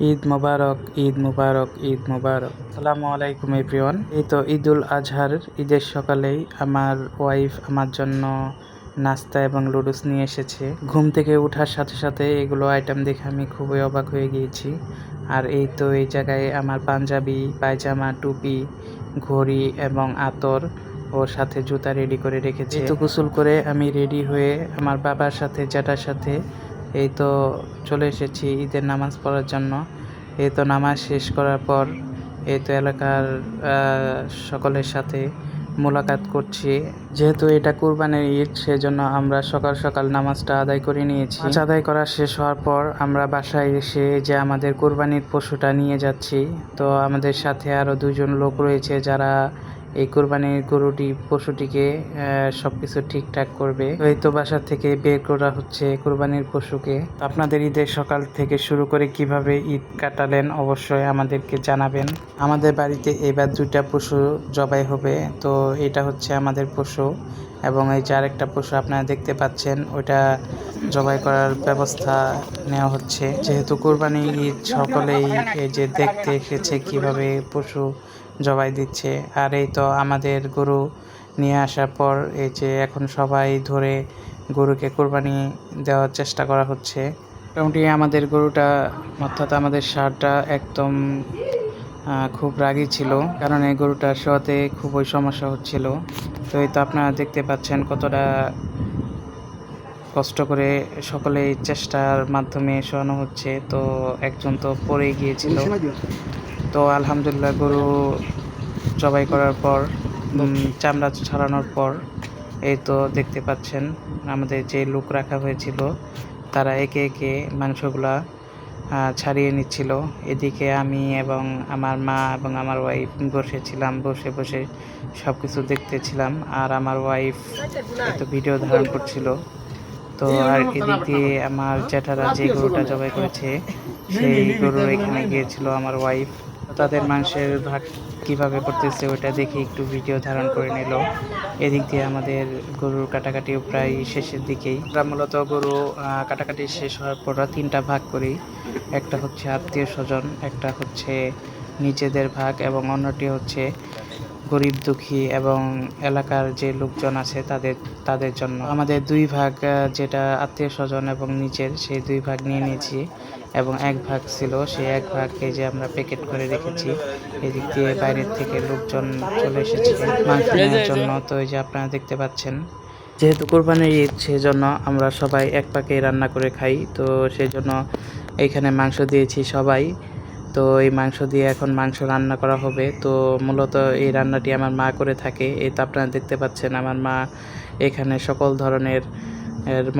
ঈদ মোবারক, ঈদ মোবারক, ঈদ মোবারক। আসসালামু আলাইকুম এভরিওয়ান। এই তো ঈদুল আজহার ঈদের সকালেই আমার ওয়াইফ আমার জন্য নাস্তা এবং লুডুস নিয়ে এসেছে। ঘুম থেকে ওঠার সাথে সাথে এগুলো আইটেম দেখে আমি খুবই অবাক হয়ে গিয়েছি। আর এই তো এই জায়গায় আমার পাঞ্জাবি, পায়জামা, টুপি, ঘড়ি এবং আতর ওর সাথে জুতা রেডি করে রেখেছে। তো গোসল করে আমি রেডি হয়ে আমার বাবার সাথে জ্যাঠার সাথে এই তো চলে এসেছি ঈদের নামাজ পড়ার জন্য। এই তো নামাজ শেষ করার পর এই তো এলাকার সকলের সাথে মোলাকাত করছি। যেহেতু এটা কুরবানির ঈদ, সেজন্য আমরা সকাল সকাল নামাজটা আদায় করে নিয়েছি। আদায় করা শেষ হওয়ার পর আমরা বাসায় এসে যে আমাদের কুরবানির পশুটা নিয়ে যাচ্ছি। তো আমাদের সাথে আরও দুজন লোক রয়েছে যারা এই কুরবানির পশুটিকে সবকিছু ঠিকঠাক করবে। এই তো বাসা থেকে বের করা হচ্ছে কুরবানির পশুকে। আপনাদের ঈদের সকাল থেকে শুরু করে কিভাবে ঈদ কাটালেন অবশ্যই আমাদেরকে জানাবেন। আমাদের বাড়িতে এবার 2টা পশু জবাই হবে। তো এটা হচ্ছে আমাদের পশু এবং এই যে আরেকটা পশু আপনারা দেখতে পাচ্ছেন, ওইটা জবাই করার ব্যবস্থা নেওয়া হচ্ছে। যেহেতু কুরবানির ঈদ, সকলেই এই যে দেখতে এসেছে কিভাবে পশু জবাই দিচ্ছে। আর এই তো আমাদের গরু নিয়ে আসার পর এই যে এখন সবাই ধরে গরুকে কুরবানি দেওয়ার চেষ্টা করা হচ্ছে। মোটামুটি আমাদের গরুটা অর্থাৎ আমাদের ষাঁড়টা একদম খুব রাগী ছিল, কারণ এই গরুটা শোয়াতে খুবই সমস্যা হচ্ছিল। তো এই তো আপনারা দেখতে পাচ্ছেন কতটা কষ্ট করে সকলেই চেষ্টার মাধ্যমে শোয়ানো হচ্ছে। তো একজন তো পড়ে গিয়েছিল। তো আলহামদুলিল্লাহ গরু জবাই করার পর চামড়া ছাড়ানোর পর এই তো দেখতে পাচ্ছেন আমাদের যে লোক রাখা হয়েছিল তারা একে একে মাংসগুলা ছাড়িয়ে নিচ্ছিল। এদিকে আমি এবং আমার মা এবং আমার ওয়াইফ বসেছিলাম, বসে বসে সব কিছু দেখতেছিলাম। আর আমার ওয়াইফ তো ভিডিও ধারণ করছিল। তো আর এদিক দিয়ে আমার জ্যাঠারা যে গরুটা জবাই করেছে সেই গরু এখানে গিয়েছিল আমার ওয়াইফ। তাদের মাংসের ভাগ কিভাবে করতেছে ওটা দেখে একটু ভিডিও ধারণ করে নিল। এদিক দিয়ে আমাদের গরুর কাটাকাটিও প্রায় শেষের দিকেই। আমরা মূলত গরু কাটাকাটি শেষ হওয়ার পর 3টা ভাগ করি। একটা হচ্ছে আত্মীয় স্বজন, একটা হচ্ছে নিজেদের ভাগ এবং অন্যটি হচ্ছে গরিব দুঃখী এবং এলাকার যে লোকজন আছে তাদের জন্য। আমাদের 2 ভাগ, যেটা আত্মীয় স্বজন এবং নিজের, সেই 2 ভাগ নিয়ে নিয়েছি এবং 1 ভাগ ছিল, সেই 1 ভাগকে যে আমরা প্যাকেট করে রেখেছি। এদিক দিয়ে বাইরের থেকে লোকজন চলে এসেছে মাংস নেওয়ার জন্য। তো এই যে আপনারা দেখতে পাচ্ছেন, যেহেতু কোরবানির ঈদ সেজন্য আমরা সবাই এক পাকে রান্না করে খাই। তো সেই জন্য এইখানে মাংস দিয়েছি সবাই। তো এই মাংস দিয়ে এখন মাংস রান্না করা হবে। তো মূলত এই রান্নাটি আমার মা করে থাকে। এই তো আপনারা দেখতে পাচ্ছেন আমার মা এখানে সকল ধরনের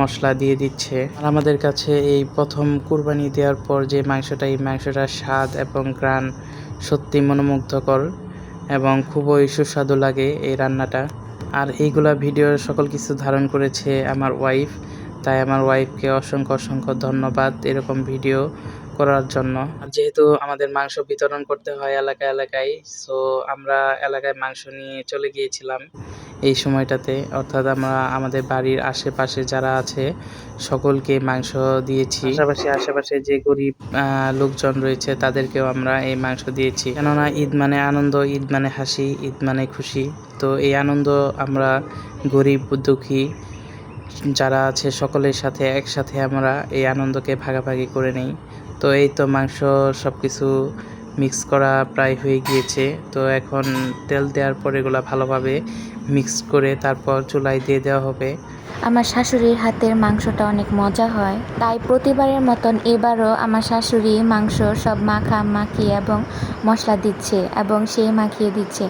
মশলা দিয়ে দিচ্ছে। আর আমাদের কাছে এই প্রথম কুরবানি দেওয়ার পর যে মাংসটা, এই মাংসটার স্বাদ এবং ঘ্রাণ সত্যি মনোমুগ্ধকর এবং খুবই সুস্বাদু লাগে এই রান্নাটা। আর এইগুলা ভিডিও সকল কিছু ধারণ করেছে আমার ওয়াইফ। তাই আমার ওয়াইফকে অসংখ্য অসংখ্য ধন্যবাদ এরকম ভিডিও করার জন্য। আর যেহেতু আমাদের মাংস বিতরণ করতে হয় এলাকায়, সো আমরা এলাকায় মাংস নিয়ে চলে গিয়েছিলাম এই সময়টাতে। অর্থাৎ আমরা আমাদের বাড়ির আশেপাশে যারা আছে সকলকে মাংস দিয়েছি। আশেপাশে যে গরিব লোকজন রয়েছে তাদেরকেও আমরা এই মাংস দিয়েছি। কেননা ঈদ মানে আনন্দ, ঈদ মানে হাসি, ঈদ মানে খুশি। তো এই আনন্দ আমরা গরিব দুঃখী যারা আছে সকলের সাথে একসাথে আমরা এই আনন্দকে ভাগাভাগি করে নিই। তো এই তো মাংস সব কিছু মিক্স করা প্রায় হয়ে গিয়েছে। তো এখন তেল দেওয়ার পর এগুলো ভালোভাবে মিক্স করে তারপর চুলায় দিয়ে দেওয়া হবে। আমার শাশুড়ির হাতের মাংসটা অনেক মজা হয়, তাই প্রতিবারের মতন এবারও আমার শাশুড়ি মাংস সব মাখিয়ে এবং মশলা দিচ্ছে এবং সেই মাখিয়ে দিচ্ছে।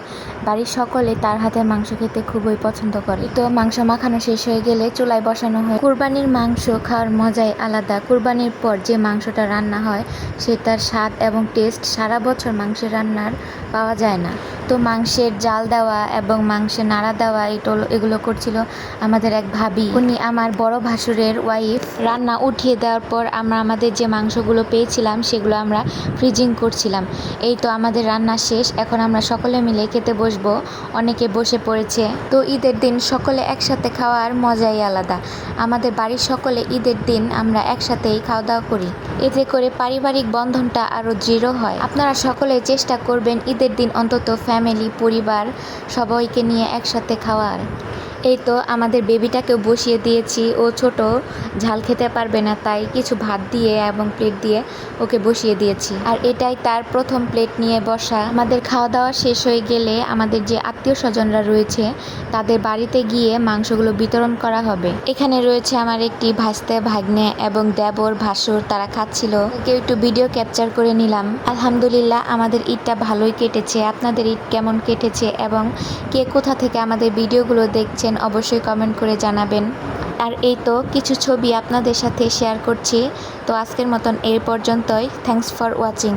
বাড়ির সকলে তার হাতের মাংস খেতে খুবই পছন্দ করে। তো মাংস মাখানো শেষ হয়ে গেলে চুলায় বসানো হয়। কুরবানির মাংস খাওয়ার মজাই আলাদা। কুরবানির পর যে মাংসটা রান্না হয় সেটার স্বাদ এবং টেস্ট সারা বছর মাংসের রান্নার পাওয়া যায় না। তো মাংসের জাল দেওয়া এবং মাংসের নাড়া দেওয়া এগুলো করছিল আমাদের এক ভাবি। উনি আমার বড় ভাসুরের ওয়াইফ। রান্না উঠিয়ে দেওয়ার পর আমরা আমাদের যে মাংসগুলো পেয়েছিলাম সেগুলো আমরা ফ্রিজিং করছিলাম। এই তো আমাদের রান্না শেষ, এখন আমরা সকলে মিলে খেতে বসবো। অনেকে বসে পড়েছে। তো ঈদের দিন সকলে একসাথে খাওয়ার মজাই আলাদা। আমাদের বাড়ির সকলে ঈদের দিন আমরা একসাথেই খাওয়া দাওয়া করি, এতে করে পারিবারিক বন্ধনটা আরও দৃঢ় হয়। আপনারা সকলে চেষ্টা করবেন ঈদের দিন অন্তত ফ্যামিলি, পরিবার সবাইকে নিয়ে একসাথে খাওয়ার। এই তো আমাদের বেবিটাকেও বসিয়ে দিয়েছি। ও ছোট, ঝাল খেতে পারবে না, তাই কিছু ভাত দিয়ে এবং প্লেট দিয়ে ওকে বসিয়ে দিয়েছি। আর এটাই তার প্রথম প্লেট নিয়ে বসা। আমাদের খাওয়া দাওয়া শেষ হয়ে গেলে আমাদের যে আত্মীয় স্বজনরা রয়েছে তাদের বাড়িতে গিয়ে মাংসগুলো বিতরণ করা হবে। এখানে রয়েছে আমার একটি ভাস্তে, ভাগ্নে এবং দেবর, ভাসুর, তারা খাচ্ছিল। কেউ একটু ভিডিও ক্যাপচার করে নিলাম। আলহামদুলিল্লাহ আমাদের ঈদটা ভালোই কেটেছে। আপনাদের ঈদ কেমন কেটেছে এবং কে কোথা থেকে আমাদের ভিডিওগুলো দেখছেন অবশ্যই কমেন্ট করে জানাবেন। আর এই তো কিছু ছবি আপনাদের সাথে শেয়ার করছি। তো আজকের মতন এই পর্যন্তই। Thanks for watching.